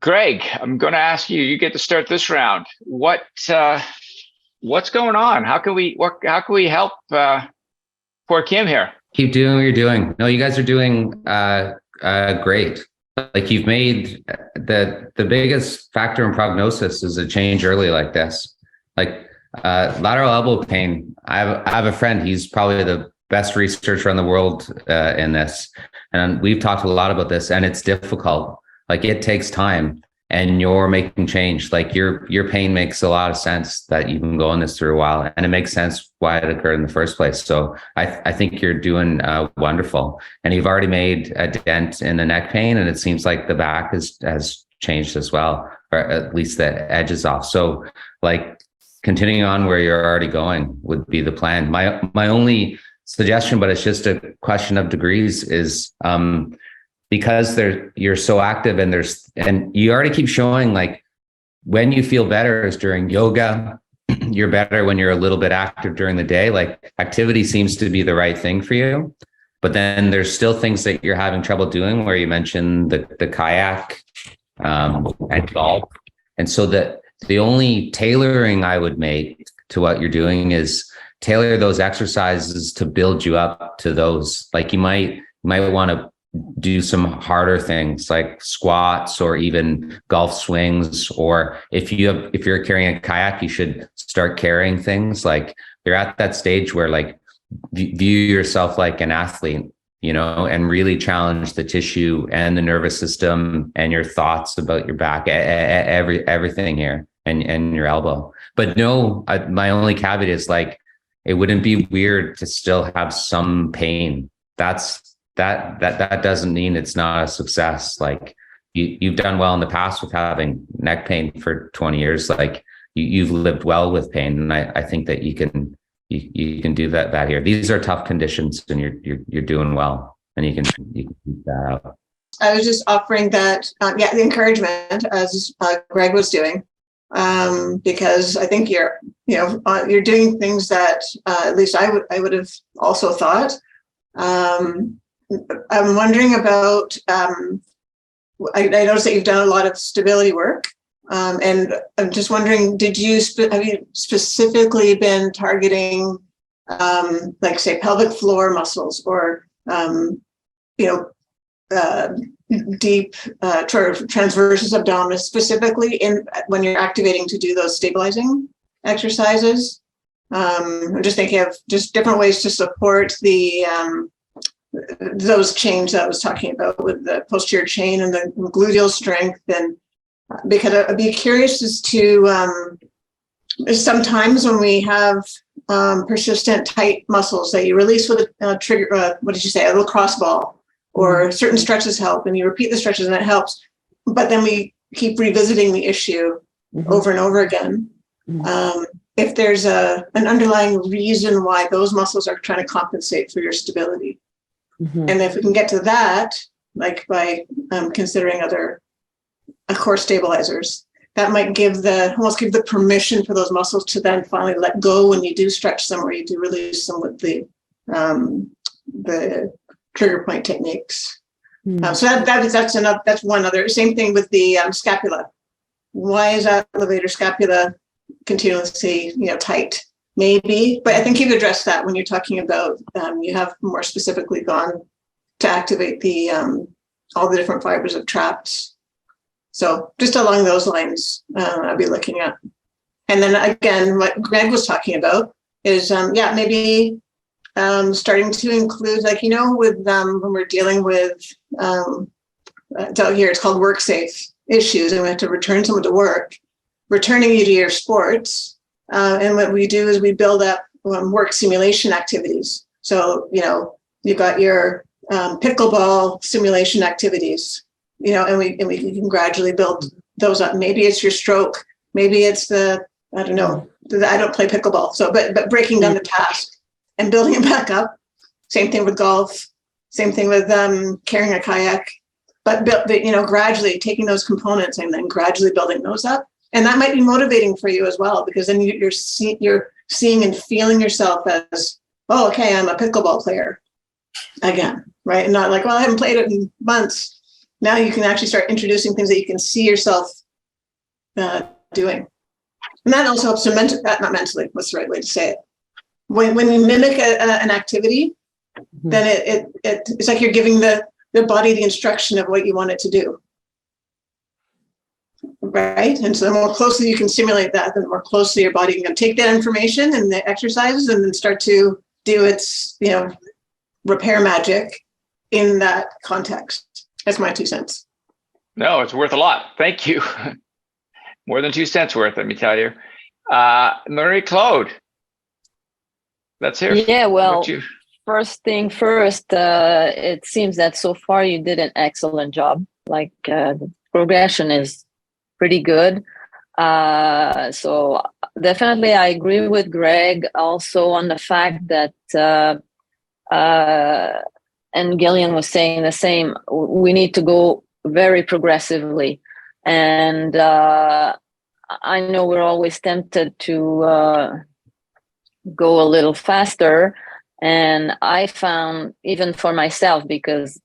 Greg, I'm going to ask you. You get to start this round. What's going on? How can we help poor Kim here? Keep doing what you're doing. No, you guys are doing great. Like you've made the biggest factor in prognosis is a change early like this. Like lateral elbow pain. I have a friend. He's probably the best researcher in the world in this, and we've talked a lot about this. And it's difficult. Like it takes time, and you're making change. Like your pain makes a lot of sense that you've been going this through a while, and it makes sense why it occurred in the first place. So I think you're doing wonderful, and you've already made a dent in the neck pain, and it seems like the back has changed as well, or at least the edges off. So like continuing on where you're already going would be the plan. My only suggestion, but it's just a question of degrees, is because you're so active and you already keep showing like when you feel better is during yoga. You're better when you're a little bit active during the day. Like activity seems to be the right thing for you, but then there's still things that you're having trouble doing, where you mentioned the kayak and golf. And so the only tailoring I would make to what you're doing is tailor those exercises to build you up to those. Like you might want to do some harder things like squats or even golf swings, or if you're carrying a kayak, you should start carrying things. Like you're at that stage where like view yourself like an athlete, and really challenge the tissue and the nervous system and your thoughts about your back, everything here, and your elbow. But no, my only caveat is like, it wouldn't be weird to still have some pain. That doesn't mean it's not a success. Like you've done well in the past with having neck pain for 20 years. Like you've lived well with pain, and I think that you can do that here. These are tough conditions, and you're doing well, and you can keep that up. I was just offering that, the encouragement as Greg was doing, because I think you're doing things that at least I would have also thought. I'm wondering about, I noticed that you've done a lot of stability work, and I'm just wondering, have you specifically been targeting, like say pelvic floor muscles, or, deep transversus abdominis, specifically when you're activating to do those stabilizing exercises? I'm just thinking of just different ways to support those chains that I was talking about with the posterior chain and the gluteal strength. And because I'd be curious as to, sometimes when we have persistent tight muscles that you release with a trigger, what did you say, a lacrosse ball, or certain stretches help, and you repeat the stretches and it helps, but then we keep revisiting the issue over and over again. If there's an underlying reason why those muscles are trying to compensate for your stability. And if we can get to that, like by considering other core stabilizers, that might almost give the permission for those muscles to then finally let go when you do stretch them, or you do release them with the trigger point techniques. So that's one other. Same thing with the scapula. Why is that elevator scapula continuously tight? Maybe, but I think you've addressed that when you're talking about you have more specifically gone to activate the all the different fibers of traps. So just along those lines, I'll be looking at. And then again, what Greg was talking about is maybe starting to include, like, with when we're dealing with out here, it's called work safe issues, and we have to return someone to work, returning you to your sports. And what we do is we build up work simulation activities. So, you've got your pickleball simulation activities, and we can gradually build those up. Maybe it's your stroke. Maybe it's I don't play pickleball. So, but breaking down the task and building it back up. Same thing with golf. Same thing with carrying a kayak. But gradually taking those components and then gradually building those up. And that might be motivating for you as well, because then you're seeing and feeling yourself as, oh, okay, I'm a pickleball player again, right? And not like, well, I haven't played it in months. Now you can actually start introducing things that you can see yourself doing. And that also helps to not mentally, what's the right way to say it? When you mimic an activity, then it's like you're giving the body the instruction of what you want it to do. Right? And so the more closely you can simulate that, the more closely your body can take that information and the exercises and then start to do its, repair magic in that context. That's my 2 cents. No, it's worth a lot. Thank you. More than 2 cents worth, let me tell you. Marie-Claude, let's hear. Yeah, well, first thing first, it seems that so far you did an excellent job. Like the progression is pretty good. So definitely I agree with Greg also on the fact that, and Gillian was saying the same, we need to go very progressively. And I know we're always tempted to go a little faster. And I found, even for myself, because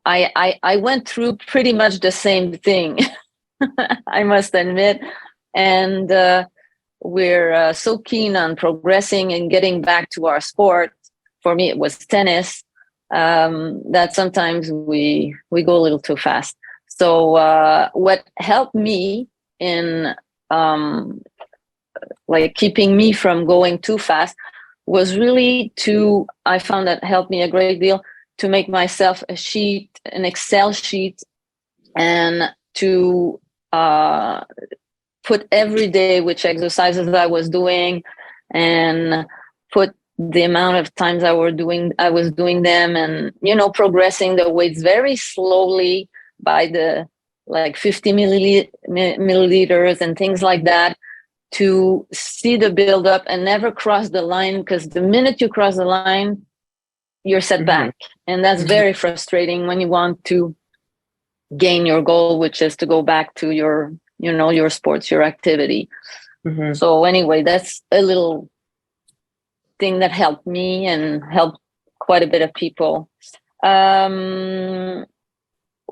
I went through pretty much the same thing, I must admit. And we're so keen on progressing and getting back to our sport. For me, it was tennis, that sometimes we go a little too fast. So what helped me in like keeping me from going too fast was really I found that helped me a great deal to make myself a sheet, an Excel sheet, and to put every day which exercises I was doing and put the amount of times I was doing them, and progressing the weights very slowly by the 50 milliliters and things like that, to see the build up and never cross the line, because the minute you cross the line, you're set back. And that's very frustrating when you want to gain your goal, which is to go back to your sports, your activity. So anyway, that's a little thing that helped me and helped quite a bit of people.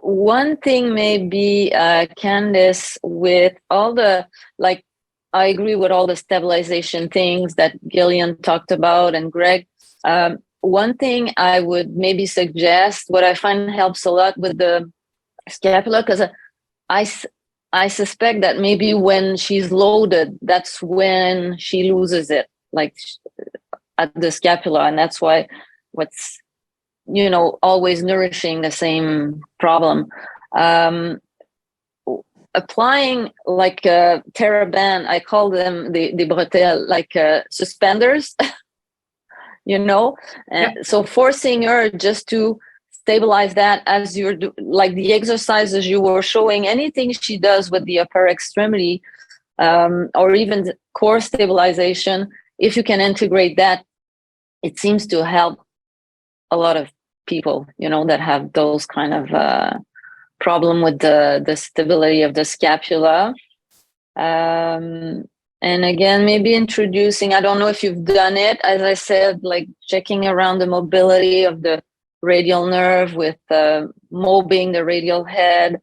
One thing maybe, Candice, with all the, I agree with all the stabilization things that Gillian talked about and Greg. One thing I would maybe suggest, what I find helps a lot with the scapula, because I suspect that maybe when she's loaded, that's when she loses it, at the scapula. And that's why what's, always nourishing the same problem. Applying TheraBand, I call them the bretelles, suspenders, and so forcing her just to stabilize that as you're the exercises you were showing, anything she does with the upper extremity, or even core stabilization, if you can integrate that, it seems to help a lot of people, that have those kind of problem with the stability of the scapula. And again, maybe introducing, I don't know if you've done it, as I said, checking around the mobility of the radial nerve with mobbing the radial head.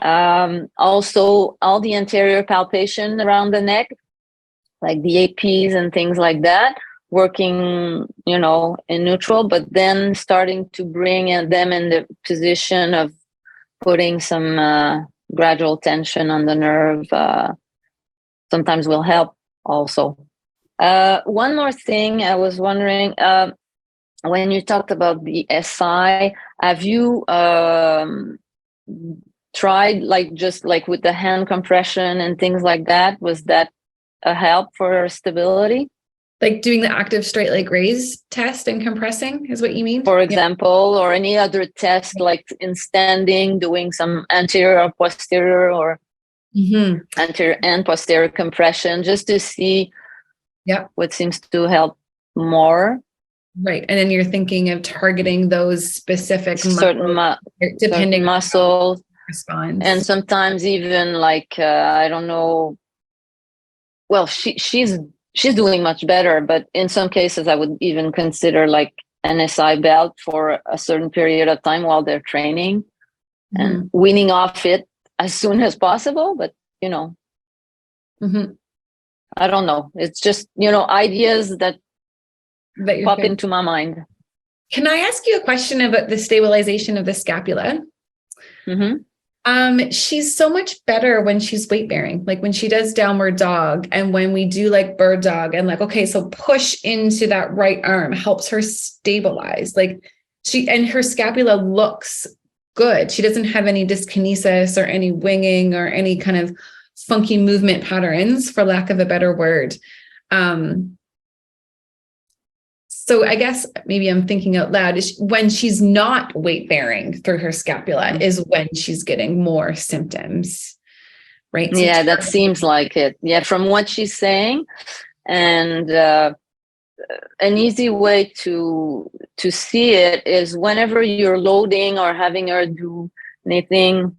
Also, all the anterior palpation around the neck, like the APs and things like that, working, in neutral, but then starting to bring them in the position of putting some gradual tension on the nerve. Sometimes will help also. One more thing, I was wondering, when you talked about the SI, have you tried just with the hand compression and things like that? Was that a help for stability? Like doing the active straight leg raise test and compressing is what you mean? For example, or any other test, like in standing, doing some anterior or posterior, or anterior and posterior compression, just to see what seems to help more. Right. And then you're thinking of targeting those specific certain muscles response. And sometimes even I don't know, well, she's doing much better, but in some cases I would even consider an SI belt for a certain period of time while they're training. and weaning off it as soon as possible. But, you know, I don't know. It's just, you know, ideas that pop into my mind. Can I ask you a question about the stabilization of the scapula? She's so much better when she's weight bearing, like when she does downward dog and when we do like bird dog and like, okay, so push into that right arm helps her stabilize. Like and her scapula looks good. She doesn't have any dyskinesis or any winging or any kind of funky movement patterns, for lack of a better word. So I guess maybe I'm thinking out loud, is when she's not weight bearing through her scapula is when she's getting more symptoms, right? So yeah, that seems like it. Yeah, from what she's saying. And an easy way to see it is whenever you're loading or having her do anything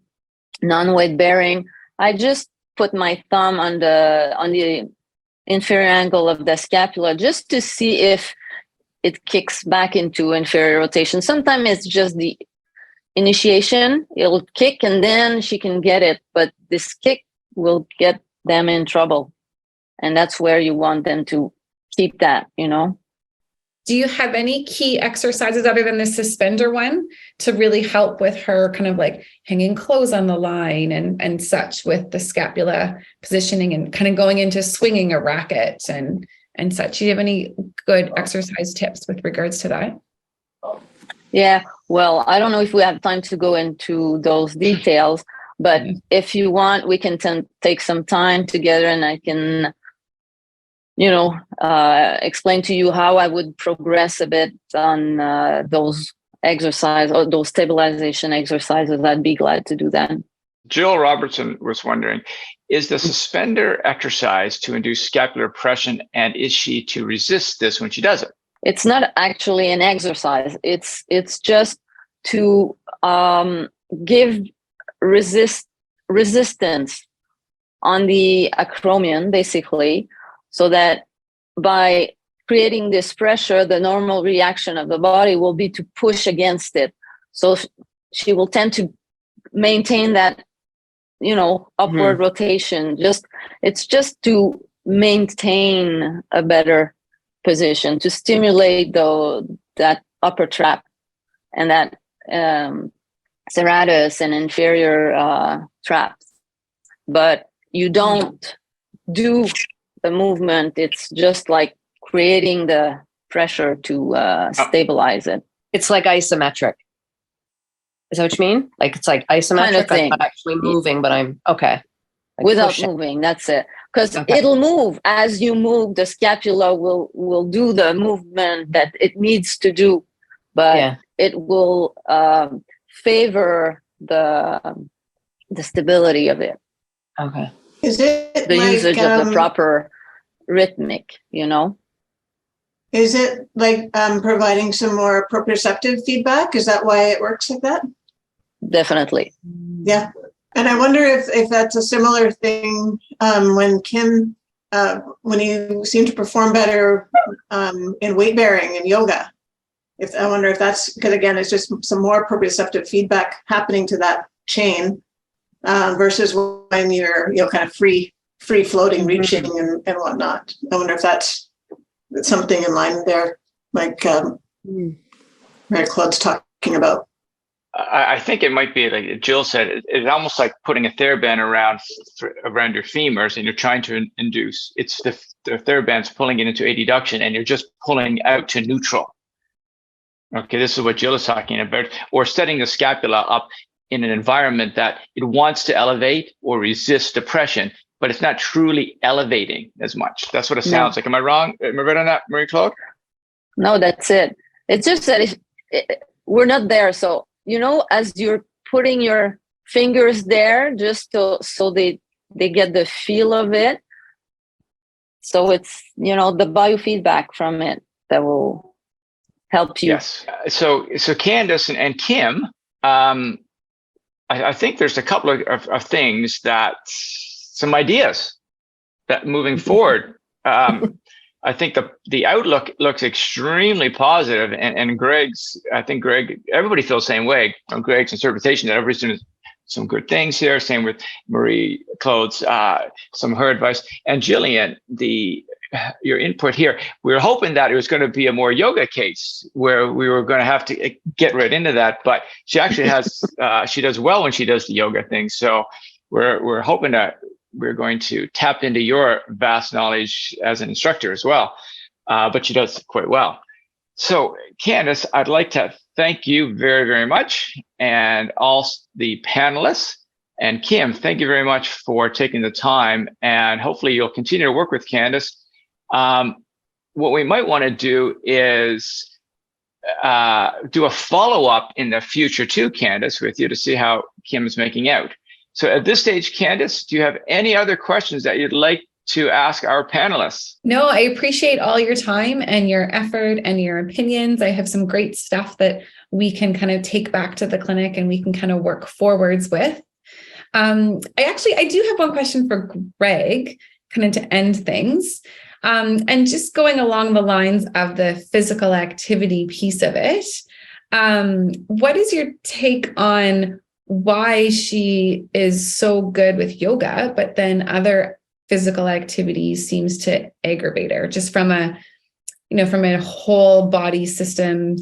non-weight bearing, I just put my thumb on the inferior angle of the scapula just to see if it kicks back into inferior rotation. Sometimes it's just the initiation. It'll kick and then she can get it, but this kick will get them in trouble. And that's where you want them to keep that, you know. Do you have any key exercises other than the suspender one to really help with her kind of like hanging clothes on the line and such with the scapula positioning and kind of going into swinging a racket and such? Do you have any good exercise tips with regards to that? Yeah, well, I don't know if we have time to go into those details, but if you want, we can take some time together and I can, you know, explain to you how I would progress a bit on those exercises or those stabilization exercises. I'd be glad to do that. Jill Robertson was wondering, is the suspender exercise to induce scapular pressure, and is she to resist this when she does it? It's not actually an exercise. It's just to give resistance on the acromion, basically, so that by creating this pressure, the normal reaction of the body will be to push against it. So she will tend to maintain that, you know, upward rotation. It's just to maintain a better position, to stimulate that upper trap and that serratus and inferior traps. But you don't do the movement. It's just like creating the pressure to stabilize it. It's like isometric. Is that what you mean? Like it's like isometric. Kind of thing. I'm not actually moving, but I'm okay. Like without pushing. moving. That's it. Because it'll move as you move. The scapula will do the movement that it needs to do, but it will favor the stability of it. Okay. Is it The like, usage of the proper rhythmic, you know? Is it like providing some more proprioceptive feedback? Is that why it works like that? Definitely. Yeah. And I wonder if that's a similar thing when Kim, when you seem to perform better in weight bearing and yoga. I wonder if that's, because again, it's just some more proprioceptive feedback happening to that chain versus when you're, you know, kind of free floating, reaching and whatnot. I wonder if that's something in line there, like Mary Claude's talking about. I think it might be like Jill said, it's almost like putting a TheraBand around your femurs and you're trying to induce. It's the TheraBand's pulling it into adduction and you're just pulling out to neutral. Okay, this is what Jill is talking about. Or setting the scapula up in an environment that it wants to elevate or resist depression, but it's not truly elevating as much. That's what it sounds like. Am I wrong? Am I right on that, Marie-Claude? No, that's it. It's just that we're not there. So, you know, as you're putting your fingers there, just so they get the feel of it. So it's, you know, the biofeedback from it that will help you. Yes. So Candace and Kim, I think there's a couple of things that, some ideas that moving forward, I think the outlook looks extremely positive, and Greg's, I think Greg, everybody feels the same way from Greg's interpretation that everybody's doing some good things here. Same with Marie Claude's, some of her advice, and Jillian, your input here. We were hoping that it was going to be a more yoga case where we were going to have to get right into that, but she actually has, she does well when she does the yoga thing. So we're hoping that we're going to tap into your vast knowledge as an instructor as well, but she does quite well. So Candace, I'd like to thank you very, very much, and all the panelists. And Kim, thank you very much for taking the time, and hopefully you'll continue to work with Candace. What we might want to do is do a follow-up in the future too, Candace, with you to see how Kim is making out. So at this stage, Candace, do you have any other questions that you'd like to ask our panelists? No, I appreciate all your time and your effort and your opinions. I have some great stuff that we can kind of take back to the clinic and we can kind of work forwards with. I do have one question for Greg, kind of to end things. And just going along the lines of the physical activity piece of it, what is your take on why she is so good with yoga, but then other physical activities seems to aggravate her, just from a whole body system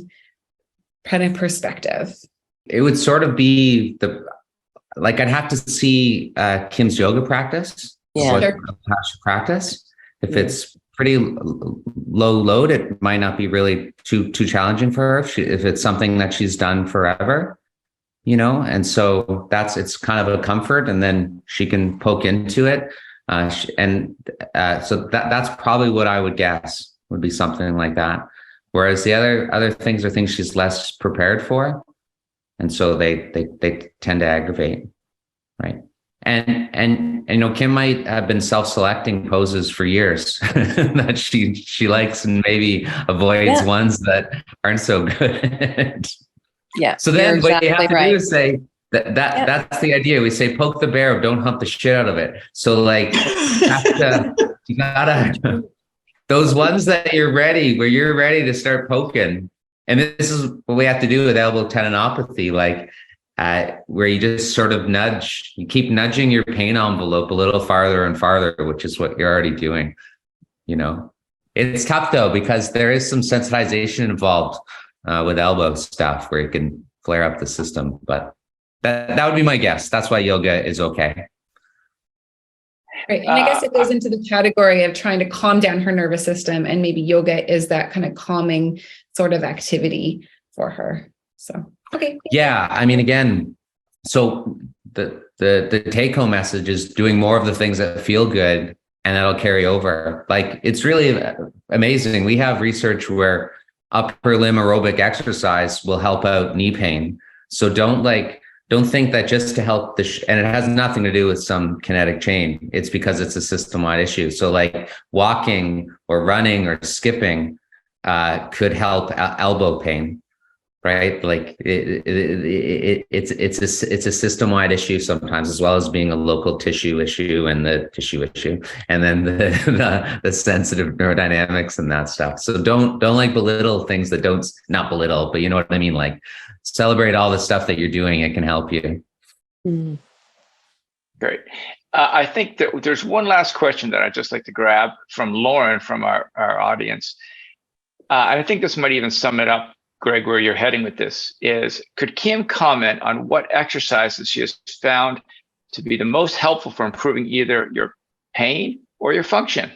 kind of perspective? It would sort of be I'd have to see Kim's yoga practice. Yeah. Or how she practice. If it's pretty low load, it might not be really too challenging for her. If it's something that she's done forever, and so it's kind of a comfort, and then she can poke into it. So that's probably what I would guess would be something like that. Whereas the other things are things she's less prepared for. And so they tend to aggravate. Right. And Kim might have been self-selecting poses for years that she likes, and maybe avoids ones that aren't so good. Yeah. So then what you have to do is say that's the idea. We say poke the bear, don't hump the shit out of it. So you gotta those ones that where you're ready to start poking. And this is what we have to do with elbow tendinopathy, where you just sort of you keep nudging your pain envelope a little farther and farther, which is what you're already doing. It's tough though, because there is some sensitization involved with elbow stuff where it can flare up the system. But that would be my guess. That's why yoga is okay. Right. And I guess it goes into the category of trying to calm down her nervous system, and maybe yoga is that kind of calming sort of activity for her. So, okay. Yeah. I mean, again, so the take home message is doing more of the things that feel good, and that'll carry over. It's really amazing. We have research where upper limb aerobic exercise will help out knee pain. So don't think that just to help and it has nothing to do with some kinetic chain. It's because it's a system-wide issue. So walking or running or skipping could help elbow pain, right? It's a system-wide issue sometimes, as well as being a local tissue issue and the tissue issue, and then the sensitive neurodynamics and that stuff. So don't belittle things that not belittle, but you know what I mean? Celebrate all the stuff that you're doing. It can help you. Mm. Great. I think that there's one last question that I'd just like to grab from Lauren from our audience. I think this might even sum it up, Greg, where you're heading with this is, could Kim comment on what exercises she has found to be the most helpful for improving either your pain or your function?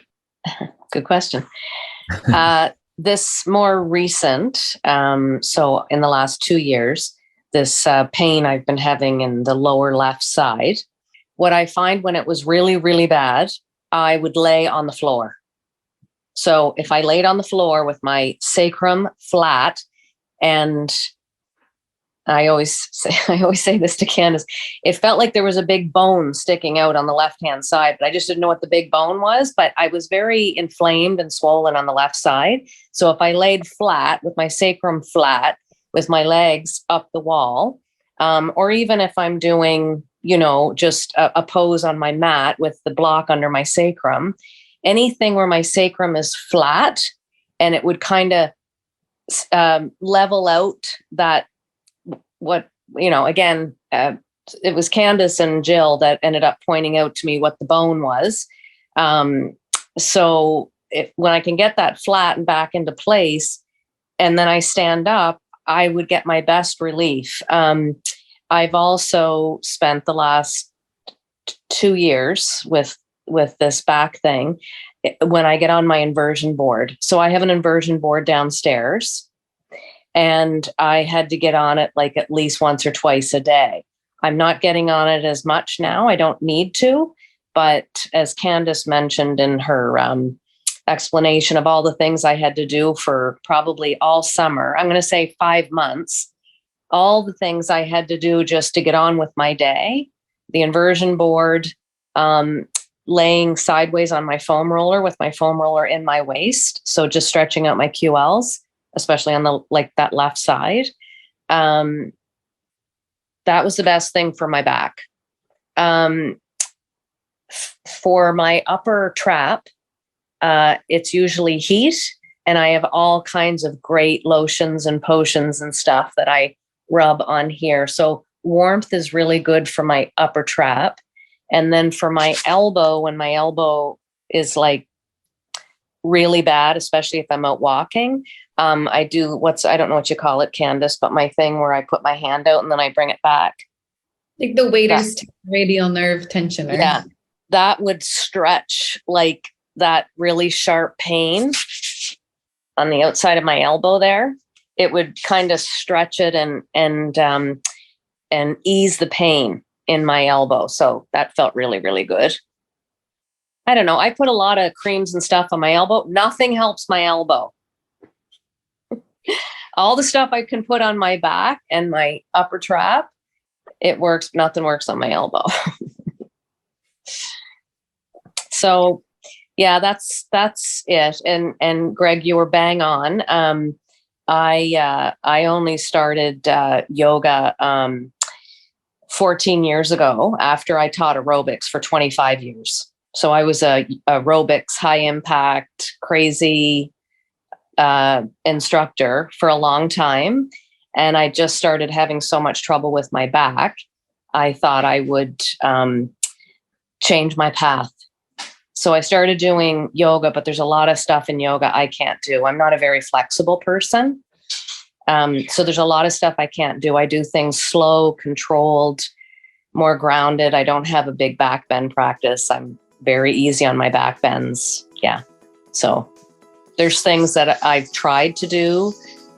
Good question. This more recent, so in the last 2 years, this pain I've been having in the lower left side, what I find when it was really, really bad, I would lay on the floor. So if I laid on the floor with my sacrum flat, and I always say this to Candace, it felt like there was a big bone sticking out on the left-hand side, but I just didn't know what the big bone was, but I was very inflamed and swollen on the left side. So if I laid flat with my sacrum flat, with my legs up the wall, or even if I'm doing, just a pose on my mat with the block under my sacrum, anything where my sacrum is flat, and it would kind of level out that what, again, it was Candace and Jill that ended up pointing out to me what the bone was. So when I can get that flat and back into place, and then I stand up, I would get my best relief. I've also spent the last 2 years with this back thing when I get on my inversion board. So I have an inversion board downstairs, and I had to get on it like at least once or twice a day. I'm not getting on it as much now. I don't need to. But as Candace mentioned in her explanation of all the things I had to do for probably all summer, I'm going to say 5 months, all the things I had to do just to get on with my day, the inversion board, laying sideways on my foam roller with my foam roller in my waist. So just stretching out my QLs, especially on that left side. That was the best thing for my back. For my upper trap, it's usually heat, and I have all kinds of great lotions and potions and stuff that I rub on here. So warmth is really good for my upper trap. And then for my elbow, when my elbow is like really bad, especially if I'm out walking, I do I don't know what you call it, Candace, but my thing where I put my hand out and then I bring it back. Like the waiter's radial nerve tensioner. Yeah. That would stretch like that really sharp pain on the outside of my elbow there. It would kind of stretch it and ease the pain in my elbow. So that felt really, really good. I don't know. I put a lot of creams and stuff on my elbow. Nothing helps my elbow. All the stuff I can put on my back and my upper trap, it works. Nothing works on my elbow. So yeah, that's it. And Greg, you were bang on. I only started yoga 14 years ago after I taught aerobics for 25 years. So I was a aerobics, high impact, crazy instructor for a long time. And I just started having so much trouble with my back. I thought I would change my path. So I started doing yoga, but there's a lot of stuff in yoga I can't do. I'm not a very flexible person. So there's a lot of stuff I can't do. I do things slow, controlled, more grounded. I don't have a big back bend practice. I'm very easy on my back bends. Yeah. So there's things that I've tried to do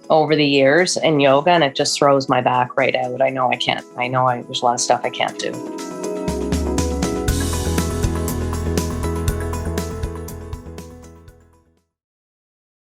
over the years in yoga, and it just throws my back right out. I know I can't. There's a lot of stuff I can't do.